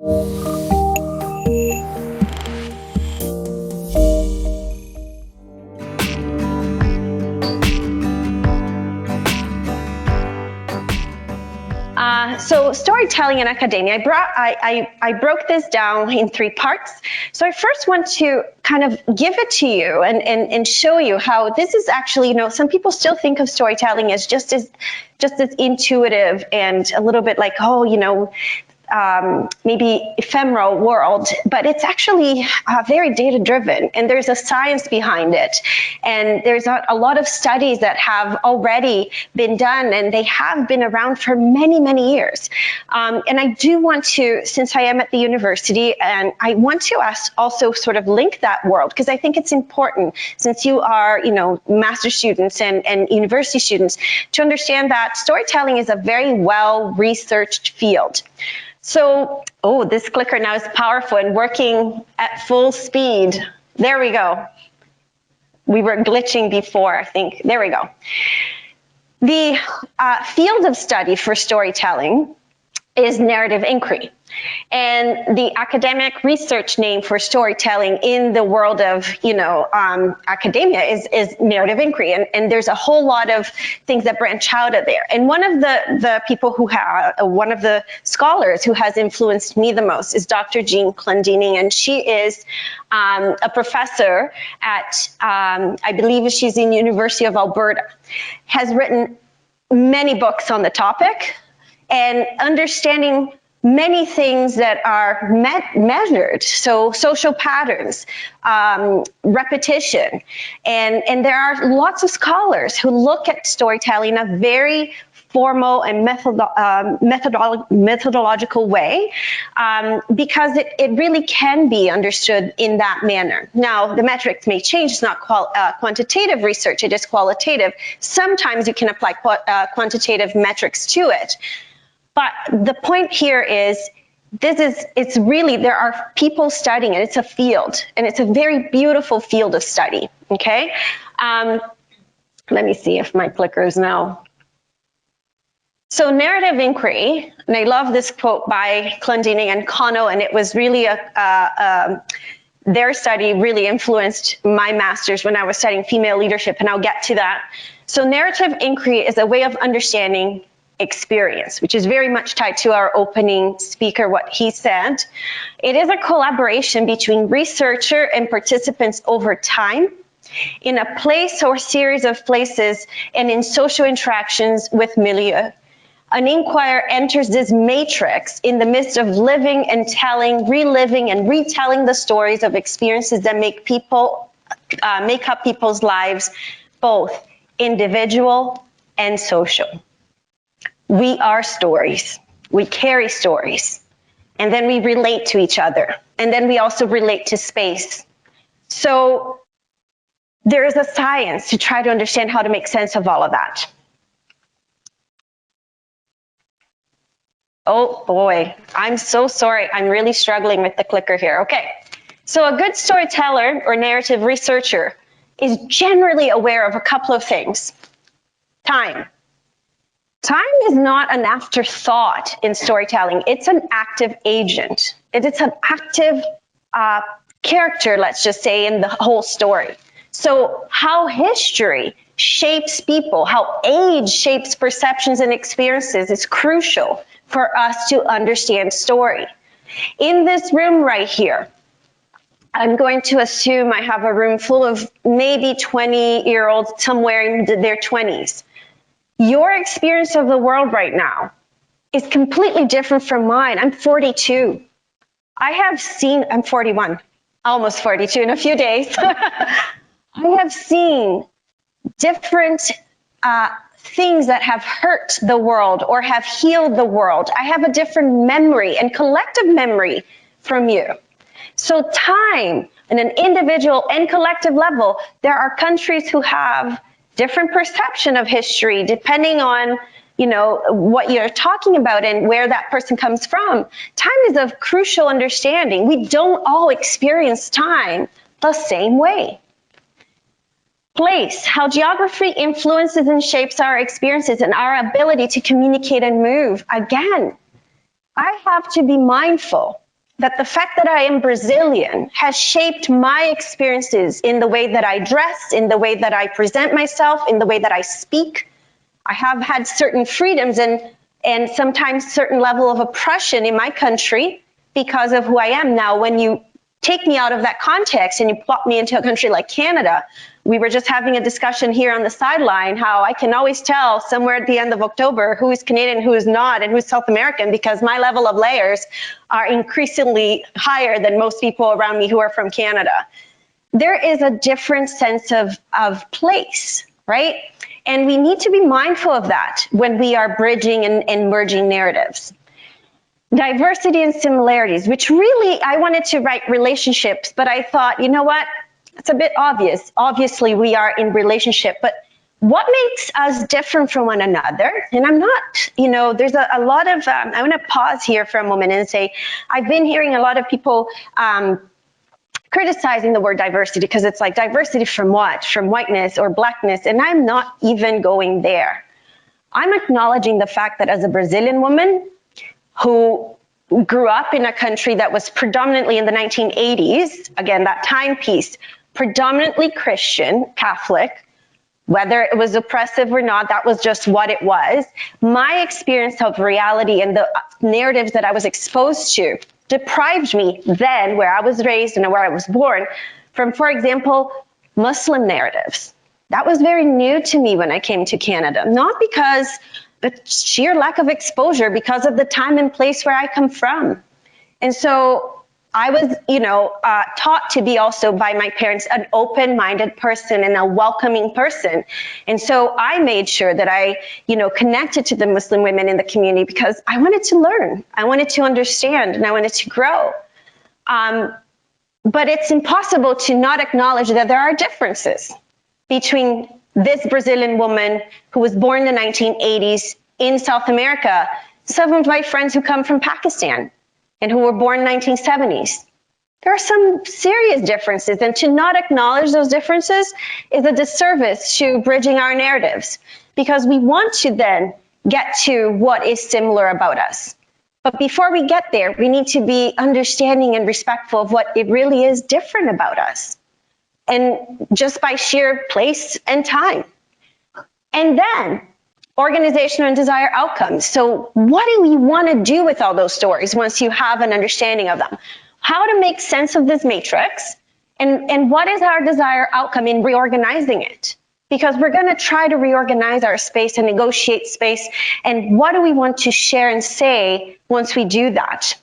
So storytelling in academia, I broke this down in 3 parts. So I first want to kind of give it to you and show you how this is actually, some people still think of storytelling as just as intuitive and a little bit like, maybe ephemeral world, but it's actually very data-driven, and there's a science behind it. And there's a lot of studies that have already been done, and they have been around for many, many years. And I do want to, since I am at the university, and I want to also sort of link that world, because I think it's important, since you are, master students and university students, to understand that storytelling is a very well-researched field. So, this clicker now is powerful and working at full speed. There we go. We were glitching before, I think. There we go. The field of study for storytelling is narrative inquiry. And the academic research name for storytelling in the world of, academia is narrative inquiry. And there's a whole lot of things that branch out of there. And one of the people one of the scholars who has influenced me the most is Dr. Jean Clendening, and she is a professor at, I believe she's in University of Alberta, has written many books on the topic, and understanding many things that are measured, so social patterns, repetition, and there are lots of scholars who look at storytelling in a very formal and methodological way, because it really can be understood in that manner. Now, the metrics may change. It's not quantitative research, it is qualitative. Sometimes you can apply quantitative metrics to it. But the point here is, it's really, there are people studying it. It's a field, and it's a very beautiful field of study, okay? Let me see if my clicker is now. So narrative inquiry, and I love this quote by Clendening and Cano, and it was really their study really influenced my master's when I was studying female leadership, and I'll get to that. So narrative inquiry is a way of understanding experience, which is very much tied to our opening speaker, what he said. It is a collaboration between researcher and participants over time in a place or series of places and in social interactions with milieu. An inquirer enters this matrix in the midst of living and telling, reliving and retelling the stories of experiences that make up people's lives, both individual and social. We are stories. We carry stories. And then we relate to each other. And then we also relate to space. So there is a science to try to understand how to make sense of all of that. Oh boy, I'm so sorry. I'm really struggling with the clicker here. Okay, so a good storyteller or narrative researcher is generally aware of a couple of things. Time. Time is not an afterthought in storytelling. It's an active agent. It's an active character, let's just say, in the whole story. So how history shapes people, how age shapes perceptions and experiences is crucial for us to understand story. In this room right here, I'm going to assume I have a room full of maybe 20-year-olds somewhere in their 20s. Your experience of the world right now is completely different from mine. I'm 42. I'm 41, almost 42 in a few days. I have seen different things that have hurt the world or have healed the world. I have a different memory and collective memory from you. So time, on an individual and collective level, there are countries who have different perception of history depending on, what you're talking about and where that person comes from. Time is of crucial understanding. We don't all experience time the same way. Place, how geography influences and shapes our experiences and our ability to communicate and move. Again, I have to be mindful that the fact that I am Brazilian has shaped my experiences in the way that I dress, in the way that I present myself, in the way that I speak. I have had certain freedoms and sometimes certain level of oppression in my country because of who I am. Now, when you take me out of that context and you plop me into a country like Canada, we were just having a discussion here on the sideline how I can always tell somewhere at the end of October who is Canadian, who is not, and who's South American, because my level of layers are increasingly higher than most people around me who are from Canada. There is a different sense of place, right? And we need to be mindful of that when we are bridging and merging narratives. Diversity and similarities, which really, I wanted to write relationships, but I thought, you know what? It's a bit obvious. Obviously, we are in relationship, but what makes us different from one another? And I'm not, there's a lot of, I want to pause here for a moment and say, I've been hearing a lot of people criticizing the word diversity because it's like diversity from what? From whiteness or blackness, and I'm not even going there. I'm acknowledging the fact that as a Brazilian woman who grew up in a country that was predominantly in the 1980s, again, that timepiece, predominantly Christian, Catholic, whether it was oppressive or not, that was just what it was. My experience of reality and the narratives that I was exposed to deprived me then, where I was raised and where I was born, from, for example, Muslim narratives. That was very new to me when I came to Canada, not because the sheer lack of exposure, because of the time and place where I come from. And so I was, taught to be also by my parents an open-minded person and a welcoming person. And so I made sure that I, connected to the Muslim women in the community because I wanted to learn, I wanted to understand, and I wanted to grow. But it's impossible to not acknowledge that there are differences between this Brazilian woman who was born in the 1980s in South America, some of my friends who come from Pakistan and who were born in the 1970s. There are some serious differences, and to not acknowledge those differences is a disservice to bridging our narratives, because we want to then get to what is similar about us. But before we get there, we need to be understanding and respectful of what it really is different about us, and just by sheer place and time. And then organizational and desired outcomes. So what do we want to do with all those stories once you have an understanding of them? How to make sense of this matrix, and what is our desired outcome in reorganizing it? Because we're going to try to reorganize our space and negotiate space. And what do we want to share and say once we do that?